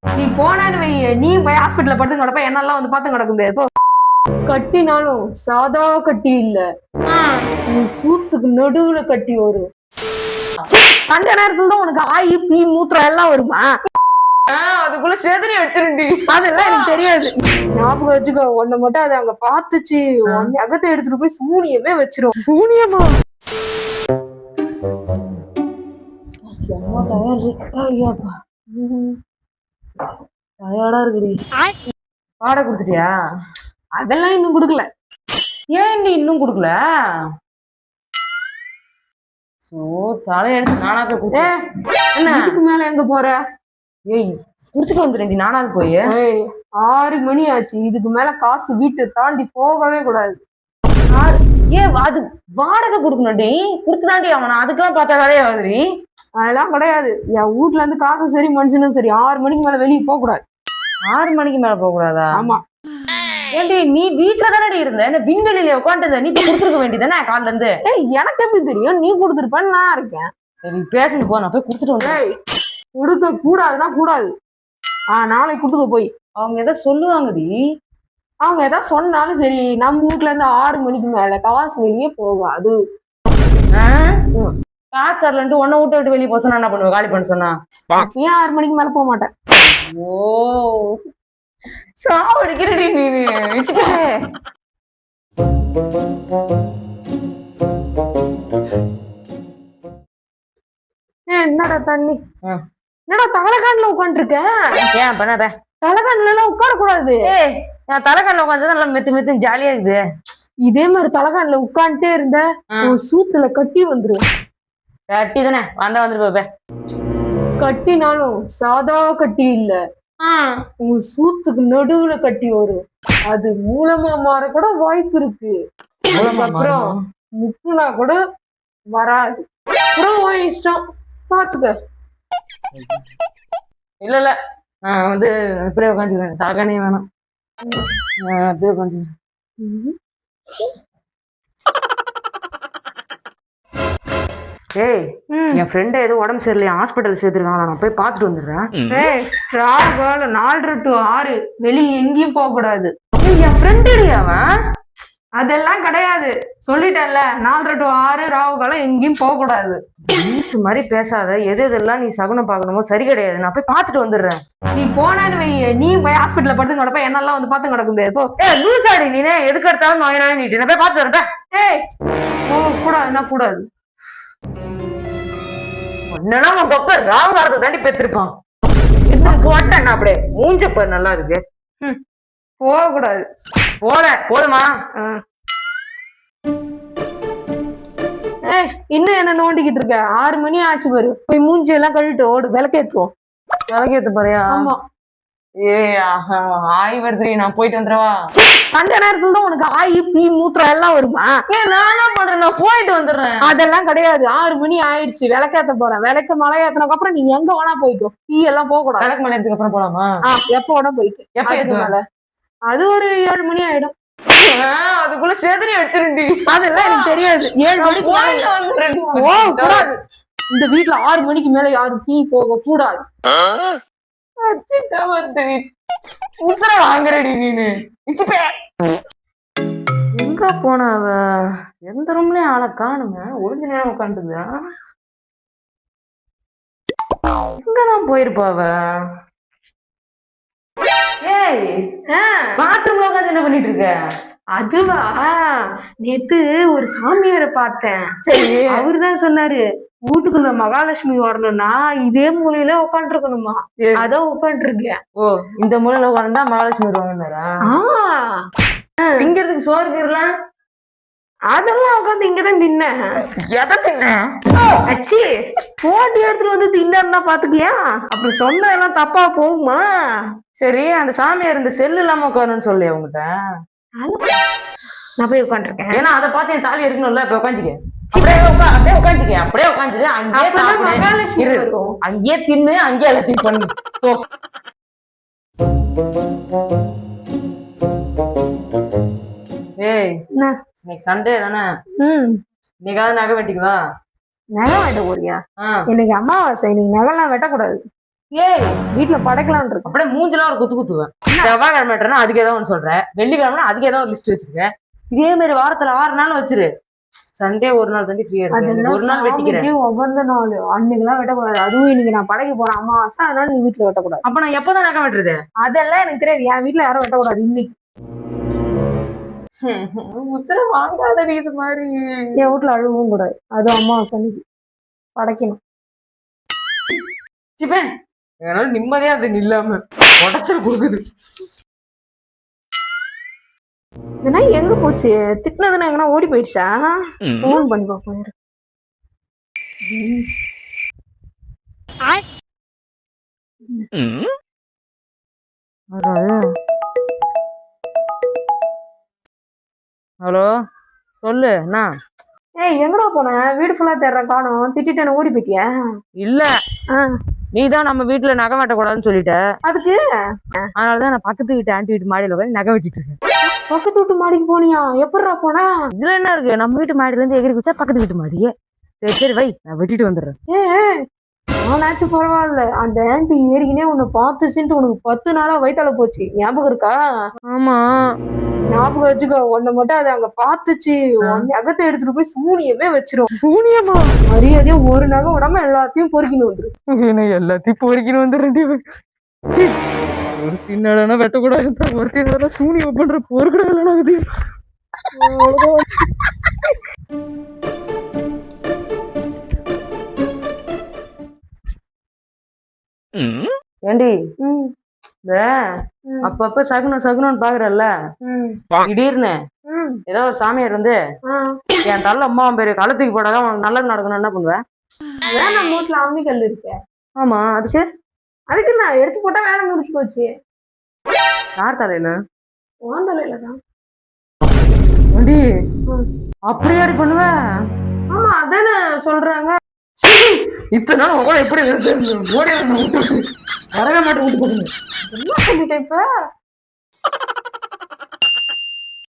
நீ போனேன்னு வை, நீ போய் ஹாஸ்பிட்டல்ல படுத்து கிடப்ப, என்னெல்லாம் வந்து பார்த்து கிடக்க முடியாது போ. கட்டினாலும் சாதா கட்டி இல்ல, நீ சூத்துக்கு நடுவுல கட்டி வரும். அந்த நேரத்துல தான் உனக்கு ஆயி பீ மூத்திரம் எல்லாம் வருமா? அதுக்குள்ள சேதனை வச்சிருண்டி. அதெல்லாம் எனக்கு தெரியாது. ஞாபகம் வச்சுக்கோ, உன்னை மட்டும் அதை அங்க பாத்துச்சு, உன் நகத்தை எடுத்துட்டு போய் சூனியமே வச்சிரும். சூனியமா? டயர்டா இருக்குடி. வாடகை கொடுத்துட்டியா? அதெல்லாம் இன்னும் குடுக்கல. ஏன் நீ இன்னும் குடுக்கல? சோ தலையெடுத்து நானா போய் குடுத்தேன். என்ன இதுக்கு மேல எங்க போற? ஏய் குடுத்துட்டு வந்துடுறேன்டி நானாவது போய். 6 மணி ஆச்சு, இதுக்கு மேல காசு வீட்டை தாண்டி போகவே கூடாது. ஏன் அது வாடகை கொடுக்கணும்டி, குடுத்துதாண்டி அவனை, அதுக்கெல்லாம் பார்த்தா வேலையே ஆகுதுடி. அதெல்லாம் கிடையாது. என் வீட்டுல இருந்து காசு சரி மனுஷனும் சரி 6 மணிக்கு மேல வெளியே போக கூடாது. 6 மணிக்கு மேல போக கூடாதா? ஆமா. ஏண்டி நீ வீட்டுல தானே இருந்த, என்ன விண்வெளியில உட்காந்துருந்த, நீ கொடுத்துருக்க வேண்டியதானே காலில இருந்து. எனக்கு எப்படி தெரியும் நீ கொடுத்துருப்பேன்னு நான் இருக்கேன். சரி பேசுங்க போ, நான் போய் கொடுத்துட்டு வந்தேன். கொடுக்க கூடாதுன்னா கூடாது. நாளைக்கு கொடுத்துக்க போய். அவங்க எதாவது சொல்லுவாங்கடி. அவங்க எதாவது சொன்னாலும் சரி, நம்ம வீட்டுல இருந்து 6 மணிக்கு மேல காசு வெளியே போகாது. காசு வரலன்ட்டு உன்னை விட்டு விட்டு வெளியே போக சொன்னா என்ன பண்ணுவேன்? காலி பண்ண சொன்னா ஏன் 6 மணிக்கு மேல போக மாட்டேன். ஓ சாவடிக்கிறடி நீ. என்னடா தண்ணி, என்னடா தலைக்காண்ல உட்காந்து இருக்க? ஏன் பண்ண தலைக்காண்ல எல்லாம் உட்கார கூடாது. நான் தலைக்காண்ல உட்காந்து நல்லா மெத்து மெத்து ஜாலியா இருக்குது. இதே மாதிரி தலைக்காண்ல உட்காந்துட்டே இருந்த சூத்துல கட்டி வந்துரும். கட்டி தானே வந்தா வந்துட்டு. கட்டினாலும் சாதா கட்டி இல்ல, உங்க சூத்துக்கு நடுவுல கட்டி வரும். அது மூலமா மாற கூட வாய்ப்பு இருக்கு. அப்புறம் முக்குனா கூட வராது. அப்புறம் இஷ்டம், பாத்துக்க. இல்ல இல்ல நான் வந்து இப்படியே உட்காந்துக்கிறேன், தலைக்கானே வேணாம். அப்படியே உட்காந்து. ஏய் என் ஃப்ரெண்ட் ஏதோ உடம்பு சரியில்லையா, ஹாஸ்பிட்டல் சேர்த்துருக்காங்க, நான் போய் பார்த்துட்டு வந்துடுறேன். ராகு 4 to 6 வெளியே எங்கேயும் போக கூடாது. என் ஃப்ரெண்ட் அவன். அதெல்லாம் கிடையாது, சொல்லிட்டேன்ல. 4 to 6 ராகு காலம் எங்கேயும் போக கூடாது. மாதிரி பேசாத, எது எதெல்லாம் நீ சகுனம் பார்க்கணுமோ சரி கிடையாது, நான் போய் பார்த்துட்டு வந்துடுறேன். நீ போனேன்னு வை, நீ போய் ஹாஸ்பிட்டல்ல படுத்து கிடப்ப, என்னெல்லாம் வந்து பார்த்து கிடக்க முடியாது போ. லூசாடி நீ, எதுக்கு எடுத்தாலும் நோய் நோய் நீட்டு, நான் போய் பார்த்து வரேன். கூடாதுன்னா கூடாது. என்னன்னா உங்க அப்பா ராவகாரத்தை தாண்டி பெற்றிருப்பான். போட்டேன் அப்படியே மூஞ்சப்ப நல்லா இருக்கு. போக கூடாது. போதுமா? இன்னும் என்ன நோண்டிக்கிட்டு இருக்க? 6 மணி ஆச்சு பாரு, போய் மூஞ்சி எல்லாம் கழுவிட்டு ஓடு, விளக்கேத்துவோம். விளக்கேத்து போறியா? ஆமா. ஆய் வருதுரி, நான் போயிட்டு வந்துடவா? அந்த நேரத்துல தான் உனக்கு ஆயி பீ மூத்திரம் எல்லாம் வருமா? நான் என்ன பண்றேன், நான் போயிட்டு வந்துடுறேன். அதெல்லாம் கிடையாது. 6 மணி ஆயிடுச்சு, விளக்கேத்த போறேன். விளக்க மழை ஏத்தனதுக்கு அப்புறம் நீ எங்க வேணா போயிட்டோம், பீ எல்லாம் போக கூடாது. விளக்கு மழை ஏத்துக்கு அப்புறம் போலாமா? எப்ப வேணா போயிட்டு மேல அது ஒரு 7 மணி ஆயிடும். அதுக்குள்ள சேதனை வச்சிருண்டி. அதெல்லாம் எனக்கு தெரியாது. 7 மணிக்கு கூடாது. இந்த வீட்டுல 6 மணிக்கு மேல யாரும் டீ போக கூடாது. உசுர வாங்குறடி நீனு. எங்க போன அவ? எந்த ரூம்லயும் ஆளை காணுங்க, ஒளிஞ்ச நேரம் உட்காந்துதா? எங்கதான் போயிருப்பா அவ? ஏய் பாத்ரூம்ல உட்காந்து என்ன பண்ணிட்டு இருக்க? அதுவா, நேத்து ஒரு சாமியாரை பார்த்தேன். சரி, அவருதான் சொன்னாரு, வீட்டுக்குள்ள மகாலட்சுமி வரணும்னா இதே மூலையில உட்காந்து இருக்கணுமா. அதான் உட்காந்து இருக்கேன். ஓ, இந்த மூலையில உட்காந்துதான் மகாலட்சுமி வருவாங்கன்னாரா? திங்கிறதுக்கு சோறு கீரலாம் அதெல்லாம் உட்காந்து இங்கதான் தின்னேன். எதை தின்ன? அச்சி, போட்டி எடுத்துட்டு வந்து தின்னா பாத்துக்கியா? அப்படி சொன்ன எல்லாம் தப்பா போகுமா? சரி, அந்த சாமியார் இந்த செல்லு இல்லாம உட்காரணும்னு சொல்லி அவங்ககிட்ட நான் போய் உட்காந்துருக்கேன். ஏன்னா அதை பார்த்து என் தாலி இருக்கணும்ல. இப்ப உட்காந்துக்க, அப்படியே உட்காந்துட்டு அங்கேயே சாப்பிடு, அங்கேயே தின்னு, அங்கேயே எல்லாத்தையும் பண்ணு. ஏய் இன்னைக்கு சண்டே தானே, இன்னைக்காவது நகை வெட்டிக்குவா? நகை வெட்ட போறியா? இன்னைக்கு அமாவாசை, இன்னைக்கு நகைலாம் வெட்டக்கூடாது. ஏய் வீட்டுல படைக்கலான் இருக்கு. அப்படியே மூஞ்செல்லாம் ஒரு குத்து குத்துவேன். செவ்வாய்க்கிழமை அதுக்கு ஏதோ ஒன்று சொல்றேன், வெள்ளிக்கிழமை அதுக்கு ஏதோ ஒரு லிஸ்ட் வச்சிருக்கேன். இதே மாதிரி வாரத்துல 6 நாள் வச்சிரு. சண்டே ஒரு நாள் தாண்டி ஃப்ரீயா இருக்கு, ஒரு நாள் வெட்டிக்கிறேன். உகந்த நாள் அன்னைக்கெல்லாம் வெட்டக்கூடாது. அதுவும் இன்னைக்கு நான் படைக்க போறேன் அமாவாசை, அதனால நீ வீட்டுல வெட்டக்கூடாது. அப்ப நான் எப்பதான் நகம் வெட்டுறது? அதெல்லாம் எனக்கு தெரியாது. என் வீட்டுல யாரும் வெட்டக்கூடாது இன்னைக்கு. உச்சர வாங்காத இது மாதிரி. என் வீட்டுல அழுவும் கூடாது. அதுவும் அமாவாசை அன்னைக்கு படைக்கணும். சிப்பேன் என்னால நிம்மதியா அது இல்லாம உடச்சல் கொடுக்குது. இதனா எங்க போச்சு? திட்டினதுன்னா எங்கன்னா ஓடி போயிடுச்சா? போன் பண்ணி பாப்போம். ஹலோ சொல்லு. என்ன? ஏய் எங்கடா போன? வீடு ஃபுல்லா தேடுறேன், காணோம். திட்டிட்டு ஓடி போயிட்டியா? இல்ல, நீதான் நம்ம வீட்டுல நகை வெட்டக்கூடாதுன்னு சொல்லிட்ட. அதுக்கு அதனாலதான் நான் பக்கத்து வீட்டு ஆண்டி வீட்டு மாடியில போய் நகை வெட்டிட்டு இருக்கேன். பக்கத்து வீட்டு மாடிக்கு போனியா? எப்படிடா போன? இதுல என்ன இருக்கு? நம்ம வீட்டு மாடியில இருந்து எகிரி குச்சா பக்கத்து வீட்டு மாடியே. சரி சரி வை, நான் வெட்டிட்டு வந்துடுறேன். நானாச்சும் பரவாயில்ல, அந்த ஆண்டி ஏறிக்கினே உன்னை பார்த்துச்சுன்ட்டு உனக்கு 10 நாளா வயித்தால போச்சு. ஞாபகம் இருக்கா? ஆமா ஞாபகம் வச்சுக்கோ. உன்னை மட்டும் அது அங்க பார்த்துச்சு, உன் நகத்தை எடுத்துட்டு போய் சூனியமே வச்சிரும். சூனியமா? மரியாதையா ஒரு நகை உடம்பு எல்லாத்தையும் பொறுக்கின்னு வந்துடும். எல்லாத்தையும் பொறுக்கின்னு வந்துடுறேன். ஒரு தின்னாடனா வெட்டக்கூடாது, ஒரு தின்னாட சூனியம் பண்ற பொறுக்கூடாது. ஏண்டி இந்த அப்பப்ப சகுனம் சகுனம்னு பாக்குறல்ல, திடீர்னு ஏதோ ஒரு சாமியார் வந்து என் தள்ள அம்மா பேரு களத்துக்கு போடாதான் உனக்கு நல்லது நடக்கணும், என்ன பண்ணுவேன்? அதான் நம்ம வீட்டுல அம்மிக்கல் இருக்கேன். ஆமா, அதுக்கு நான் எடுத்து போட்டா வேலை முடிச்சு போச்சு. யார் தலையில? உன் தலையிலதான். அப்படியே அடி பண்ணுவ? ஆமா, அதானே சொல்றாங்க. இத்தனை நாள் உங்களை எப்படி ஓடி வரவே மாட்டேன். என்ன சொல்லிட்டேன் இப்ப?